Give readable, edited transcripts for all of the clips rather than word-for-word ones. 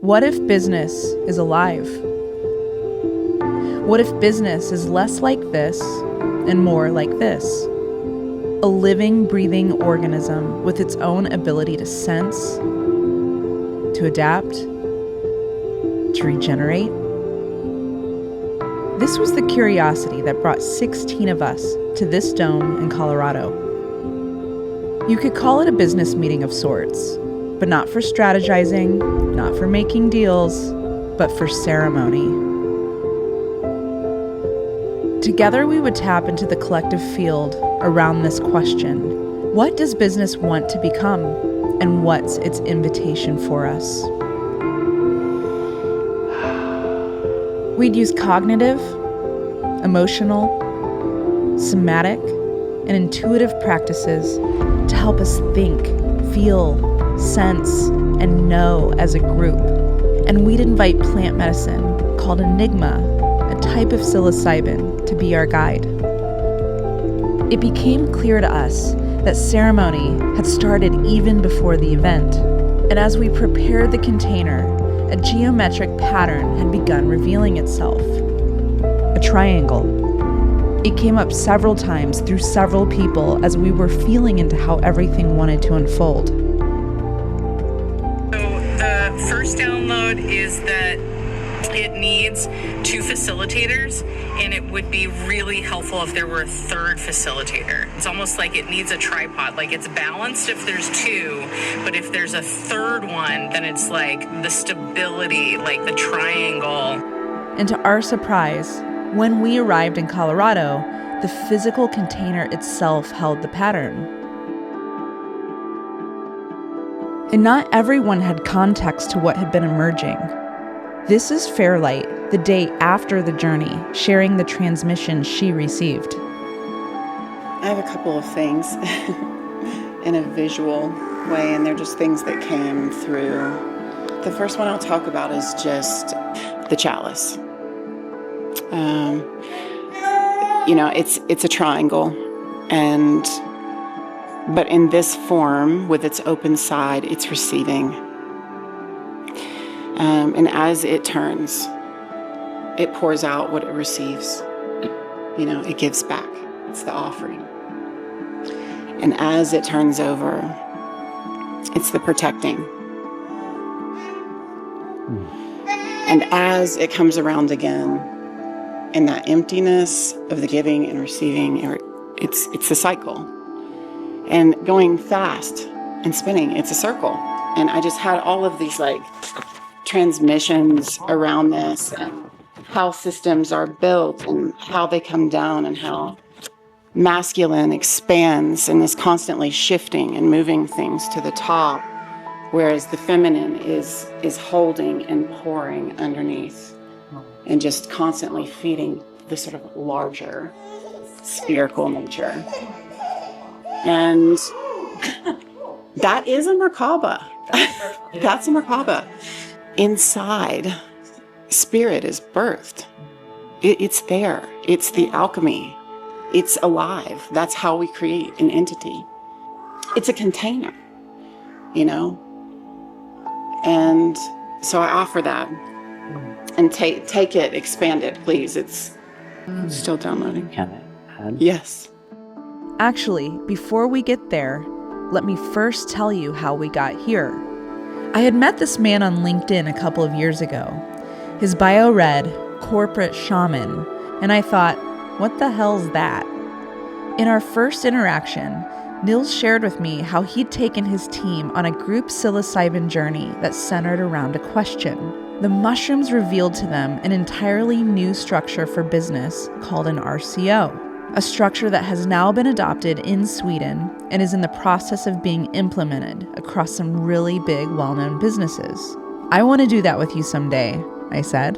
What if business is alive? What if business is less like this and more like this? A living, breathing organism with its own ability to sense, to adapt, to regenerate. This was the curiosity that brought 16 of us to this dome in Colorado. You could call it a business meeting of sorts, but not for strategizing, not for making deals, but for ceremony. Together we would tap into the collective field around this question: what does business want to become, and what's its invitation for us? We'd use cognitive, emotional, somatic, and intuitive practices to help us think, feel, sense, and know as a group. And we'd invite plant medicine called Enigma, a type of psilocybin, to be our guide. It became clear to us that ceremony had started even before the event. And as we prepared the container, a geometric pattern had begun revealing itself. A triangle. It came up several times through several people as we were feeling into how everything wanted to unfold. First download is that it needs 2 facilitators, and it would be really helpful if there were a third facilitator. It's almost like it needs a tripod. Like, it's balanced if there's 2, but if there's a third one, then it's like the stability, like the triangle. And to our surprise, when we arrived in Colorado, the physical container itself held the pattern. And not everyone had context to what had been emerging. This is Fairlight, the day after the journey, sharing the transmission she received. I have a couple of things in a visual way, and they're just things that came through. The first one I'll talk about is just the chalice. It's a triangle, but in this form, with its open side, it's receiving. And as it turns, it pours out what it receives. It gives back. It's the offering. And as it turns over, it's the protecting. And as it comes around again, in that emptiness of the giving and receiving, it's a cycle. And going fast and spinning, it's a circle. And I just had all of these transmissions around this, and how systems are built and how they come down, and how masculine expands and is constantly shifting and moving things to the top, whereas the feminine is holding and pouring underneath and just constantly feeding the sort of larger spherical nature. And that is a Merkaba. That's a Merkaba. Inside, spirit is birthed. It's there. It's the alchemy. It's alive. That's how we create an entity. It's a container, And so I offer that. And take it, expand it, please. It's still downloading. Can it add? Yes. Actually, before we get there, let me first tell you how we got here. I had met this man on LinkedIn a couple of years ago. His bio read, corporate shaman, and I thought, what the hell's that? In our first interaction, Nils shared with me how he'd taken his team on a group psilocybin journey that centered around a question. The mushrooms revealed to them an entirely new structure for business called an RCO, a structure that has now been adopted in Sweden and is in the process of being implemented across some really big, well-known businesses. I want to do that with you someday, I said.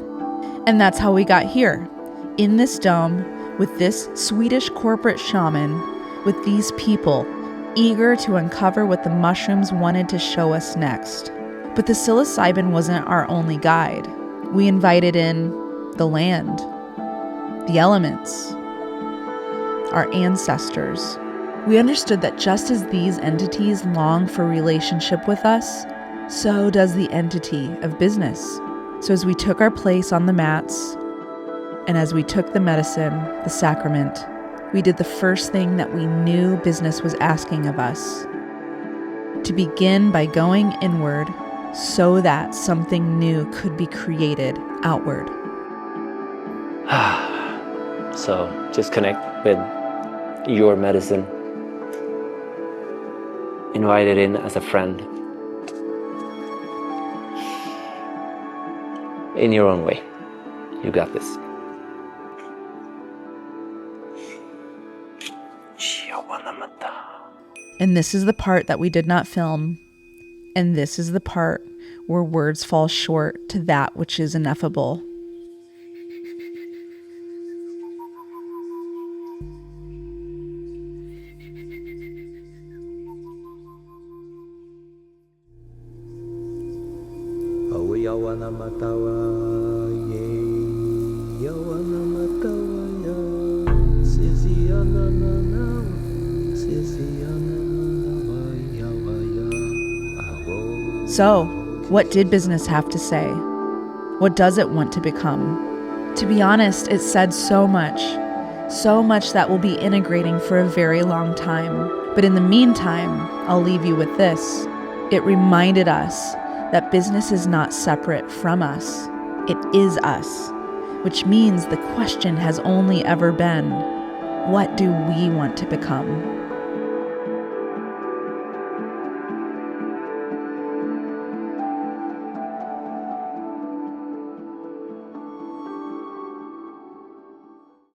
And that's how we got here, in this dome, with this Swedish corporate shaman, with these people, eager to uncover what the mushrooms wanted to show us next. But the psilocybin wasn't our only guide. We invited in the land, the elements, our ancestors. We understood that just as these entities long for relationship with us, so does the entity of business. So as we took our place on the mats, and as we took the medicine, the sacrament, we did the first thing that we knew business was asking of us: to begin by going inward so that something new could be created outward. So just connect with your medicine. Invite it in as a friend. In your own way. You got this. And this is the part that we did not film. And this is the part where words fall short to that which is ineffable. So, what did business have to say? What does it want to become? To be honest, it said so much that we'll be integrating for a very long time. But in the meantime, I'll leave you with this. It reminded us that business is not separate from us. It is us, which means the question has only ever been, what do we want to become?